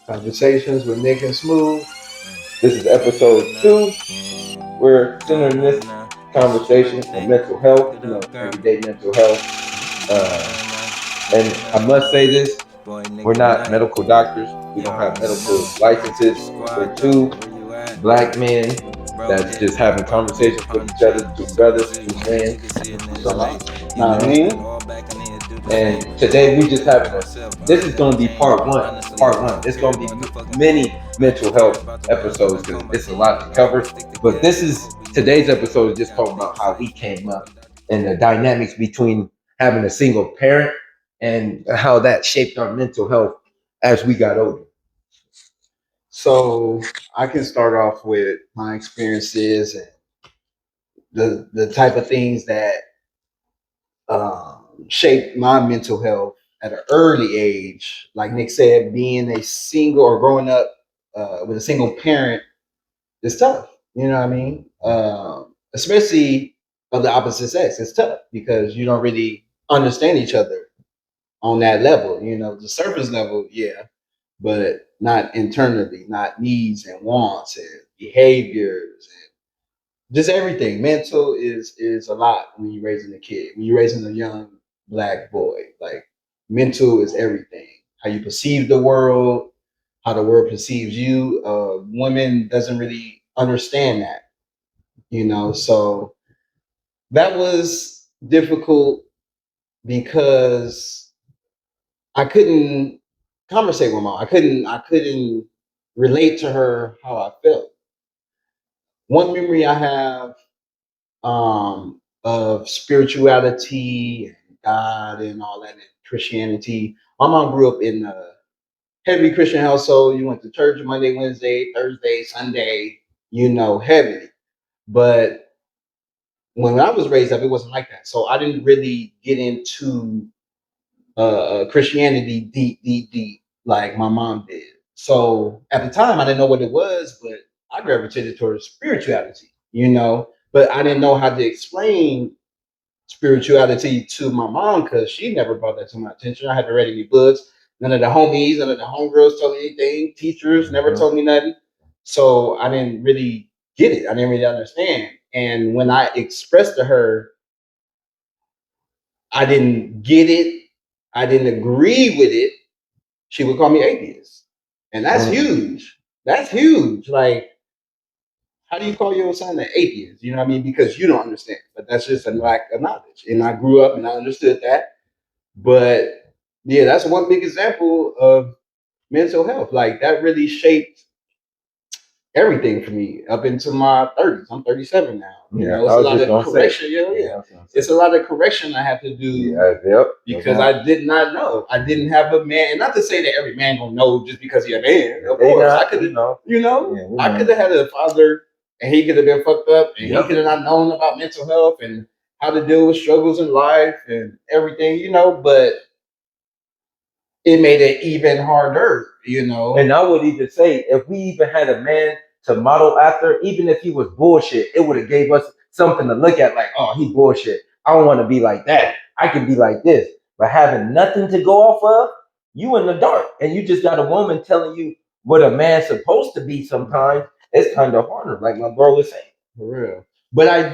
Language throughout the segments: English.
Conversations with Nick and Smooth. This is episode 2. We're centering this conversation on mental health, everyday mental health. And I must say this, we're not medical doctors. We don't have medical licenses. We're two black men that's just having conversations with each other, two brothers, two friends. So, You nah, I know, mean, and today we just having this is going to be part one. Part one. It's going to be many mental health episodes because it's a lot to cover. But this is today's episode is just talking about how we came up and the dynamics between having a single parent and how that shaped our mental health as we got older. so I can start off with my experiences and the type of things that shaped my mental health at an early age. Like Nick said, being a single or growing up with a single parent is tough. You know what I mean? Especially of the opposite sex, it's tough because you don't really understand each other on that level. You know, the surface level, yeah, but not internally, not needs and wants and behaviors and just everything. Mental is a lot when you're raising a kid, when you're raising a young black boy. Like mental is everything. How you perceive the world, how the world perceives you. Women doesn't really understand that, So that was difficult because I couldn't conversate with mom. I couldn't relate to her how I felt. One memory I have of spirituality and God and all that and Christianity. My mom grew up in a heavy Christian household. You went to church Monday, Wednesday, Thursday, Sunday, heavy. But when I was raised up, it wasn't like that. So I didn't really get into Christianity deep, deep, deep like my mom did. So at the time, I didn't know what it was, but I gravitated towards spirituality. But I didn't know how to explain spirituality to my mom because she never brought that to my attention. I had to read any books. None of the homies, none of the homegirls told me anything. Teachers never told me nothing. So I didn't really get it. I didn't really understand. And when I expressed to her, I didn't get it. I didn't agree with it. She would call me atheist. And that's huge. That's huge. Like, how do you call your son an atheist? You know what I mean? Because you don't understand. But that's just a lack of knowledge. And I grew up and I understood that. But yeah, that's one big example of mental health. Like that really shaped everything for me up into my 30s. I'm 37 now. Yeah, It's I a was lot just of gonna say. correction. Yeah, Yeah, yeah. I was gonna say. It's a lot of correction I have to do Yep. because I did not know. I didn't have a man, and not to say that every man gonna know just because he's a man. Of course, I could have, I could have had a father, and he could have been fucked up, and he could have not known about mental health and how to deal with struggles in life and everything. But it made it even harder. And I would even say if we even had a man to model after, even if he was bullshit, it would have gave us something to look at. Like, oh, he bullshit. I don't want to be like that. I can be like this. But having nothing to go off of, you in the dark, and you just got a woman telling you what a man's supposed to be. Sometimes it's kind of harder, like my bro was saying. For real. But I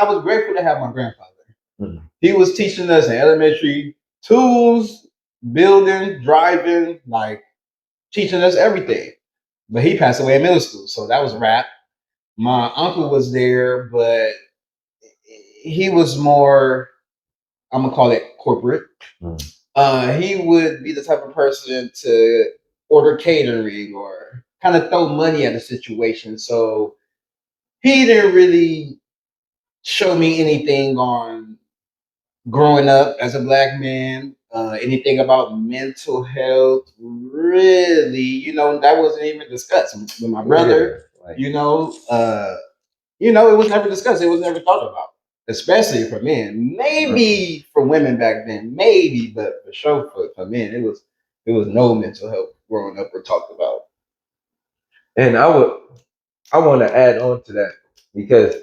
was grateful to have my grandfather. He was teaching us in elementary tools, building, driving, like teaching us everything. But he passed away in middle school, so that was a wrap. My uncle was there, but he was more, I'm gonna call it corporate. He would be the type of person to order catering or kind of throw money at a situation. So he didn't really show me anything on growing up as a black man, anything about mental health, really, that wasn't even discussed with my brother. Yeah, like, it was never discussed. It was never thought about, especially for men. Maybe for women back then, maybe, but for sure for men, it was no mental health growing up or talked about. And I want to add on to that because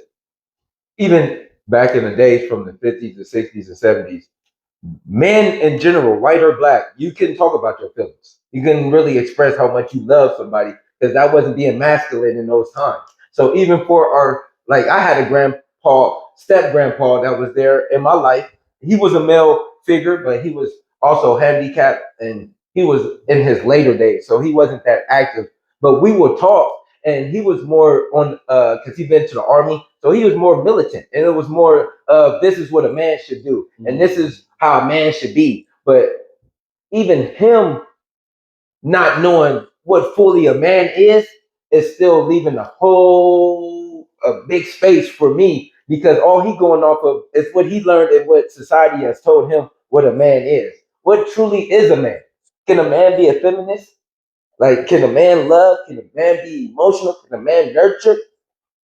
even back in the days from the 50s, the 60s, and 70s, men in general, white or black, you can talk about your feelings. You couldn't really express how much you love somebody because that wasn't being masculine in those times. So even for our, like, I had a grandpa, step grandpa that was there in my life. He was a male figure, but he was also handicapped and he was in his later days, so he wasn't that active. But we would talk, and he was more on because he'd been to the army, so he was more militant, and it was more of this is what a man should do, and this is how a man should be. But even him not knowing what fully a man is still leaving a big space for me because all he going off of is what he learned and what society has told him what a man is. What truly is a man? Can a man be a feminist? Like, can a man love? Can a man be emotional? Can a man nurture?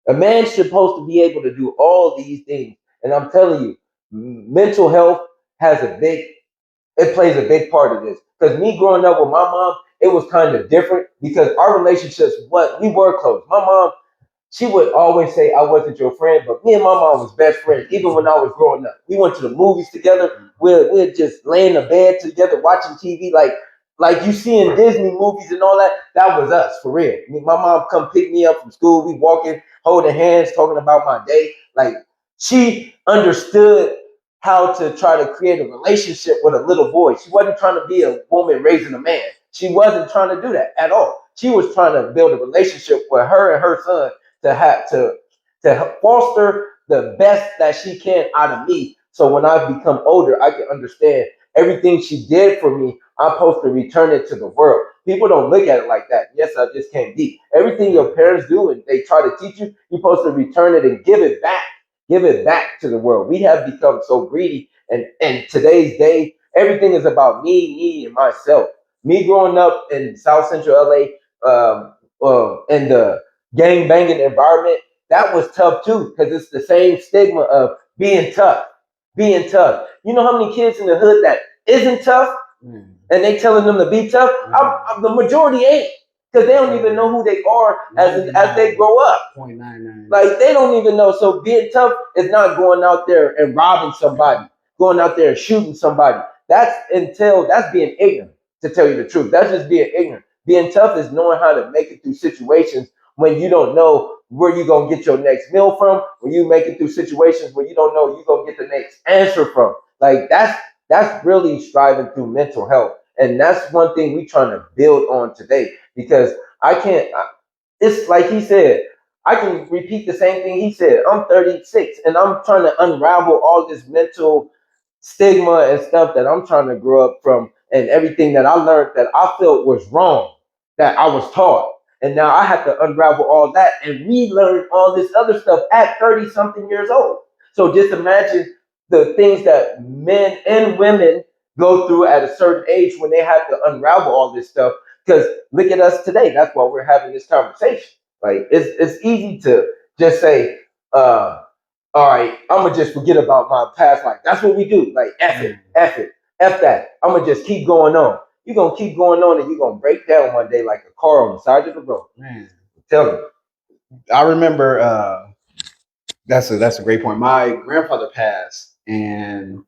A man's supposed to be able to do all these things. And I'm telling you, mental health has a big it plays a big part of this. Because me growing up with my mom, it was kind of different because our relationships, what we were close. My mom, she would always say I wasn't your friend, but me and my mom was best friends, even when I was growing up. We went to the movies together. We'd just lay in the bed together watching TV like you see in Disney movies and all that. That was us, for real. My mom come pick me up from school. We walking, holding hands, talking about my day. Like, she understood how to try to create a relationship with a little boy. She wasn't trying to be a woman raising a man. She wasn't trying to do that at all. She was trying to build a relationship with her and her son to have to foster the best that she can out of me. So when I become older, I can understand everything she did for me. I'm supposed to return it to the world. People don't look at it like that. Yes, I just can't be. Everything your parents do and they try to teach you, you're supposed to return it and give it back. Give it back to the world. We have become so greedy, and today's day, everything is about me, and myself. Me growing up in South Central LA, in the gang banging environment, that was tough too, because it's the same stigma of being tough, being tough. You know how many kids in the hood that isn't tough, and they telling them to be tough? The majority ain't, because they don't even know who they are as they grow up. 0.99. Like, they don't even know. So being tough is not going out there and robbing somebody, going out there and shooting somebody. That's being ignorant, to tell you the truth. That's just being ignorant. Being tough is knowing how to make it through situations when you don't know where you're gonna get your next meal from, when you make it through situations where you don't know you're gonna get the next answer from. Like, that's really striving through mental health. And that's one thing we're trying to build on today, because it's like he said, I can repeat the same thing he said. I'm 36 and I'm trying to unravel all this mental stigma and stuff that I'm trying to grow up from, and everything that I learned that I felt was wrong, that I was taught. And now I have to unravel all that and relearn all this other stuff at 30 something years old. So just imagine the things that men and women go through at a certain age when they have to unravel all this stuff. Because look at us today. That's why we're having this conversation. Like, it's easy to just say, all right, I'm gonna just forget about my past life. That's what we do. Like, F that. I'm gonna just keep going on. You're gonna keep going on, and you're gonna break down one day like a car on the side of the road. Man, tell me. I remember that's a great point. My grandfather passed, and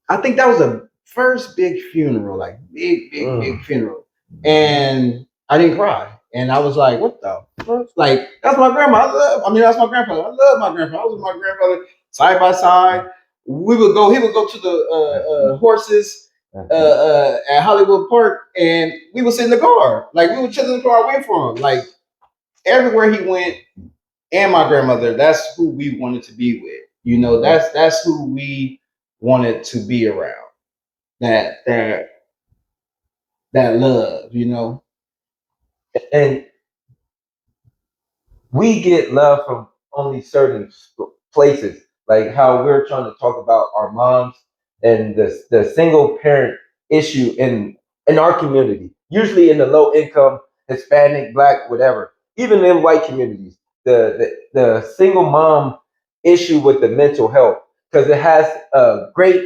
I think that was the first big funeral, like big funeral. And I didn't cry. And I was like, what the fuck? Like, that's my grandma. That's my grandfather. I love my grandfather. I was with my grandfather side by side. He would go to the horses at Hollywood Park, and we would sit in the car. Like, we would chill in the car, wait for him. Like, everywhere he went, and my grandmother, that's who we wanted to be with. You know, that's who we wanted to be around. That love, you know. And we get love from only certain places, like how we're trying to talk about our moms and the single parent issue in our community, usually in the low income, Hispanic, Black, whatever, even in white communities, the single mom issue with the mental health, because it has a great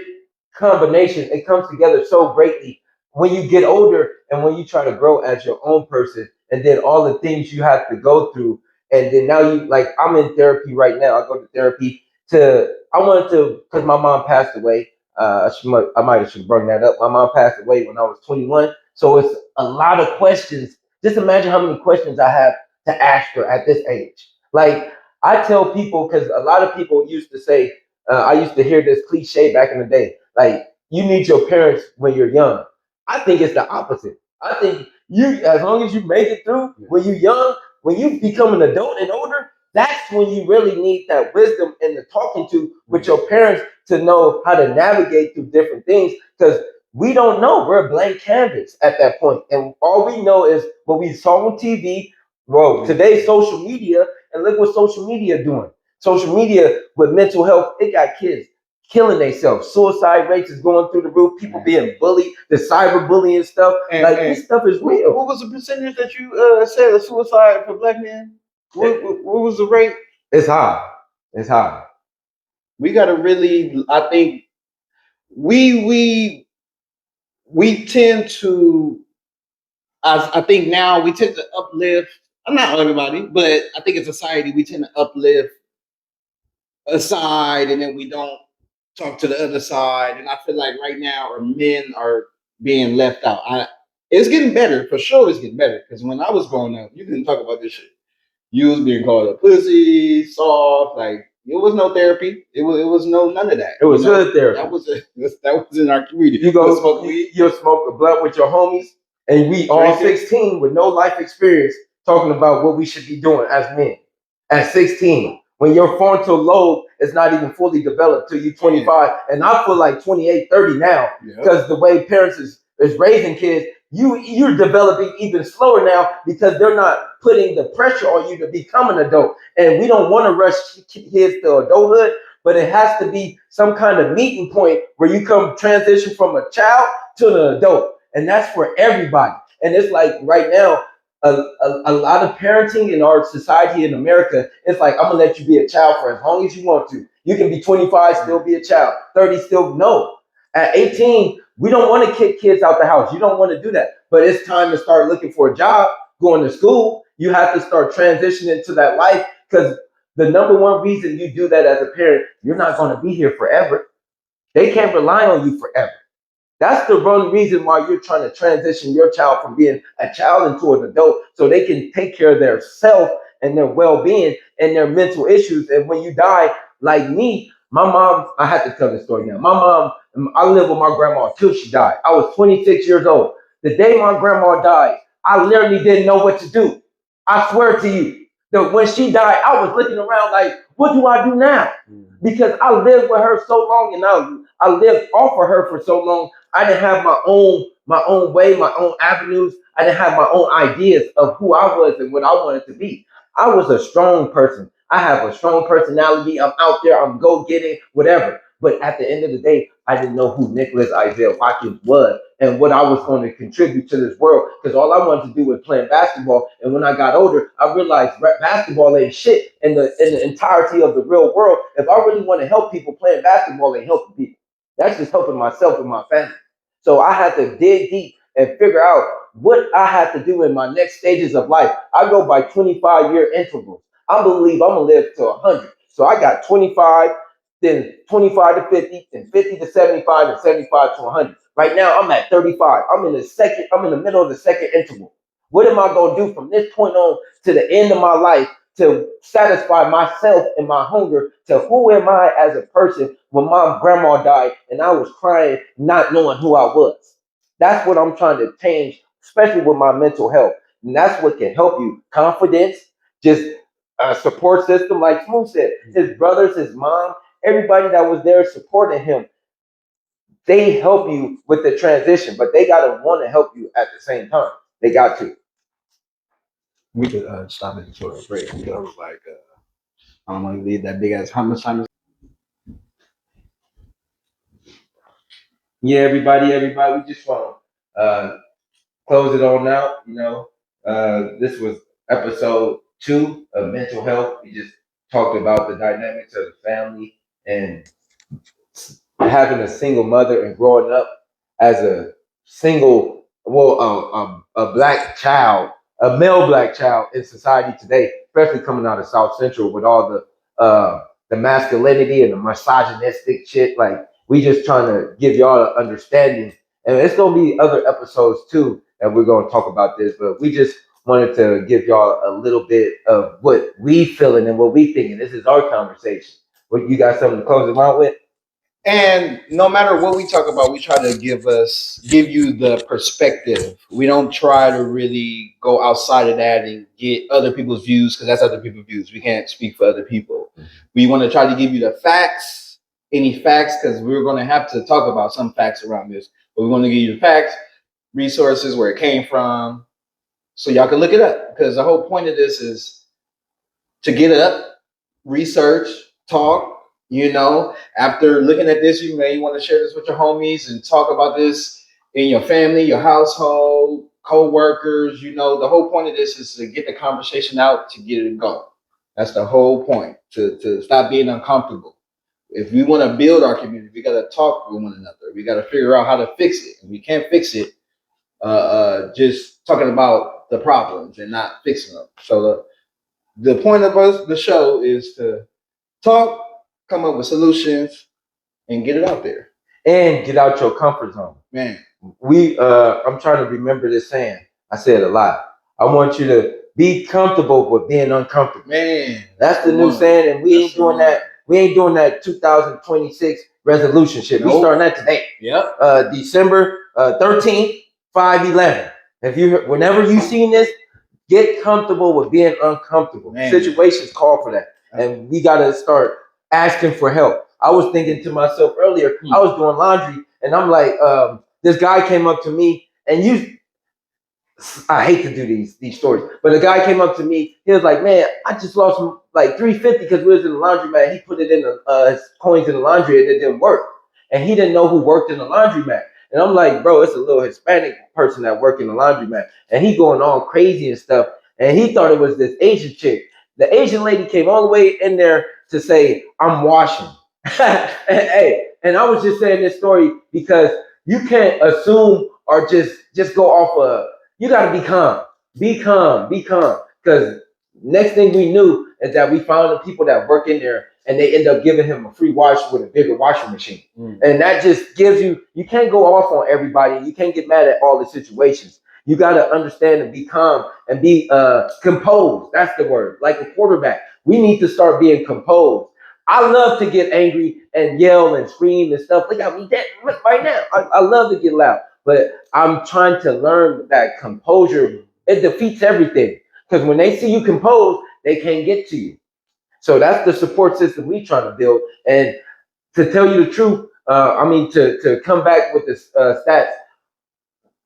combination. It comes together so greatly when you get older and when you try to grow as your own person, and then all the things you have to go through. And then now you, like, I'm in therapy right now. I go to therapy I wanted to, because my mom passed away. I might have should bring that up. My mom passed away when I was 21, so it's a lot of questions. Just imagine how many questions I have to ask her at this age. Like I tell people, because a lot of people used to say, I used to hear this cliche back in the day, like you need your parents when you're young. I think it's the opposite. I think you, as long as you make it through when you're young, when you become an adult and older, that's when you really need that wisdom and the talking to with your parents to know how to navigate through different things. Because we don't know. We're a blank canvas at that point. And all we know is what we saw on TV. Well, today's social media, and look what social media doing. Social media with mental health, it got kids killing themselves. Suicide rates is going through the roof. People being bullied, the cyberbullying stuff. Like this stuff is real. What was the percentage that you said of suicide for black men? What was the rate? It's high. It's high. We got to really. I think we tend to. I think now we tend to uplift. Not everybody, but I think in society we tend to uplift a side, and then we don't talk to the other side. And I feel like right now our men are being left out. It's getting better for sure. It's getting better because when I was growing up, you didn't talk about this shit. You was being called a pussy, soft, like it was no therapy. It was no none of that. It was hood therapy. That was in our community. You go smoke weed, you'll smoke a blunt with your homies, and we all 16 with no life experience talking about what we should be doing as men. At 16, when your frontal lobe is not even fully developed till you 25, and I feel like 28, 30 now, because the way parents is raising kids, you're developing even slower now because they're not putting the pressure on you to become an adult. And we don't want to rush kids to adulthood, but it has to be some kind of meeting point where you come transition from a child to an adult. And that's for everybody. And it's like right now, a lot of parenting in our society in America, it's like, I'm gonna let you be a child for as long as you want to. You can be 25, still be a child, 30, still no. At 18, we don't want to kick kids out the house. You don't want to do that. But it's time to start looking for a job, going to school. You have to start transitioning to that life because the number one reason you do that as a parent, you're not going to be here forever. They can't rely on you forever. That's the one reason why you're trying to transition your child from being a child into an adult so they can take care of their self and their well-being and their mental issues. And when you die, like me, my mom, I have to tell this story now. My mom, I lived with my grandma until she died. I was 26 years old. The day my grandma died, I literally didn't know what to do. I swear to you that when she died, I was looking around like, what do I do now? Because I lived with her so long and I lived off of her for so long. I didn't have my own way, my own avenues. I didn't have my own ideas of who I was and what I wanted to be. I was a strong person. I have a strong personality. I'm out there. I'm go getting whatever. But at the end of the day, I didn't know who Nicholas Isaiah Watkins was and what I was going to contribute to this world because all I wanted to do was play basketball. And when I got older, I realized basketball ain't shit in the entirety of the real world. If I really want to help people, playing basketball ain't helping people. That's just helping myself and my family. So I had to dig deep and figure out what I had to do in my next stages of life. I go by 25-year intervals. I believe I'm going to live to 100. So I got 25, then 25 to 50, then 50 to 75, and 75 to 100. Right now, I'm at 35. I'm in the middle of the second interval. What am I going to do from this point on to the end of my life to satisfy myself and my hunger to who am I as a person when my grandma died and I was crying, not knowing who I was? That's what I'm trying to change, especially with my mental health. And that's what can help you. Confidence, just a support system, like Smooth said, his brothers, his mom, everybody that was there supporting him, they help you with the transition, but they got to want to help you at the same time. They got to. We could stop it for a break. We could like I don't want to leave that big ass. How much time is? Yeah, everybody, we just want to close it on out. This was episode 2 of mental health. We just talked about the dynamics of the family and having a single mother and growing up as a single, a black child, a male black child in society today, especially coming out of South Central with all the masculinity and the misogynistic shit. Like We just trying to give y'all an understanding, and it's gonna be other episodes too, and we're gonna talk about this. But we just wanted to give y'all a little bit of what we feeling and what we thinking. This is our conversation. What you got something to close them out with? And no matter what we talk about, we try to give you the perspective. We don't try to really go outside of that and get other people's views because that's other people's views. We can't speak for other people. We want to try to give you the facts, any facts, because we're going to have to talk about some facts around this. But we want to give you the facts, resources, where it came from, so y'all can look it up. Because the whole point of this is to get it up, research, talk. After looking at this, you may want to share this with your homies and talk about this in your family, your household, co-workers. The whole point of this is to get the conversation out, to get it going. That's the whole point, to stop being uncomfortable. If we want to build our community, we got to talk with one another. We got to figure out how to fix it. And we can't fix it just talking about the problems and not fixing them. So the point of the show is to talk, come up with solutions, and get it out there. And get out your comfort zone. Man. I'm trying to remember this saying. I said a lot. I want you to be comfortable with being uncomfortable. Man. That's the new saying, and we ain't doing that. We ain't doing that 2026 resolution shit. Nope. We starting that today. Yep. December 13th, 5/11. Whenever you seen this, get comfortable with being uncomfortable. Man. Situations call for that. And we gotta start asking for help. I was thinking to myself earlier, I was doing laundry, and I'm like, this guy came up to me, and I hate to do these stories, but a guy came up to me. He was like, "Man, I just lost like $350 because we was in the laundromat. He put it in his coins in the laundry, and it didn't work. And he didn't know who worked in the laundromat. And I'm like, bro, it's a little Hispanic person that worked in the laundromat, and he going all crazy and stuff. And he thought it was this Asian chick. The Asian lady came all the way in there to say, I'm washing. and I was just saying this story because you can't assume or just go off of, you got to be calm. Be calm. Because next thing we knew is that we found the people that work in there, and they end up giving him a free wash with a bigger washing machine. And that just gives you can't go off on everybody. You can't get mad at all the situations. You got to understand and be calm and be composed. That's the word. Like a quarterback, we need to start being composed. I love to get angry and yell and scream and stuff. Look at me right now. I love to get loud, but I'm trying to learn that composure. It defeats everything, because when they see you composed, they can't get to you. So that's the support system we trying to build. And to tell you the truth, to come back with the stats,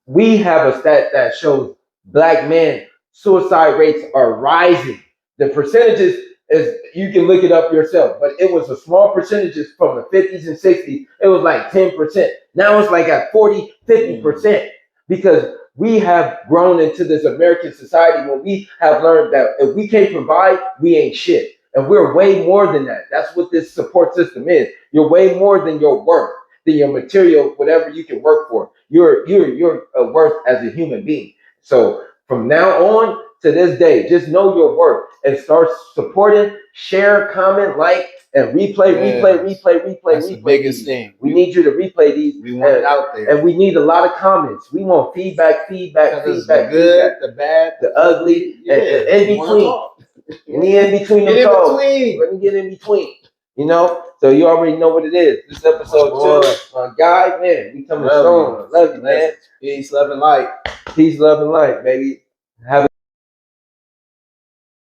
we have a stat that shows Black men suicide rates are rising. The percentages is, you can look it up yourself, but it was a small percentages from the 50s and 60s. It was like 10%. Now it's like at 40, 50%, because we have grown into this American society where we have learned that if we can't provide, we ain't shit. And we're way more than that. That's what this support system is. You're way more than your worth, than your material, whatever you can work for. You're worth as a human being. So from now on to this day, just know your worth and start supporting, share, comment, like, and replay. That's the biggest thing. We need you to replay these. We want it out there. And we need a lot of comments. We want feedback. The good, the bad, the ugly, and in between. In between them toes. Let me get in between. So you already know what it is. This episode 2. My guy, man, we coming strong. Love you, man. Peace, love, and light. Peace, love, and light, baby. Have a